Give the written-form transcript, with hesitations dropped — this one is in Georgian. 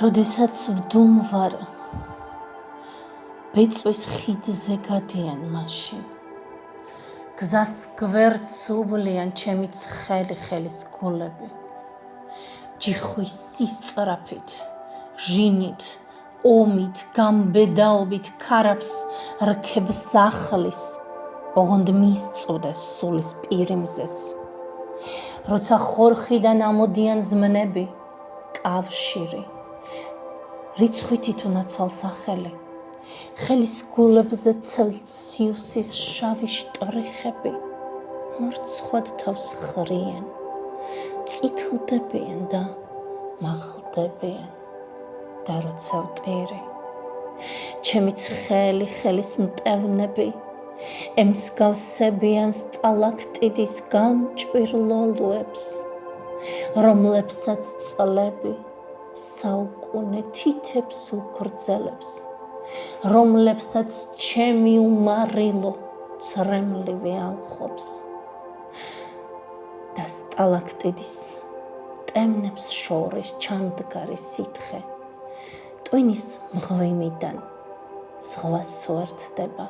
როდესაც ვდუმვარ ბეწვის ხიდზე გადიან მაშინ გზას გვერდს უვლიან ჩემი ცხელი ხელის გულები ჯიხვის სისწრაფით ჟინით ომით გამბედაობით ქარაფს რქებს ახლის ოღონდ მისწვდეს სულის პირიმზეს როცა ხორხიდან ამოდიან ზმნები კავშირი რიცხვით ითუნაცვალ სახელი ხელის გულებზე ცელსიუსის შავი შტრიხები მარცხვად თავს ხრიან წითლდებიან და მაღლდებიან და როცა ვტირი ჩემი ცხელი ხელის მტევნები ემსგავსებიან სტალაქტიტის გამჭვირ ლოლოებს რომლებსაც წლები საუკუნე თითებს უგრძელებს რომლებსაც ჩემი უმარილო ცრემლივი ალხობს და სტალაქტიტის ტემნებს შორის ჩამდგარი სითხე ტვინის მღვიმიდან ზღვას უერთდება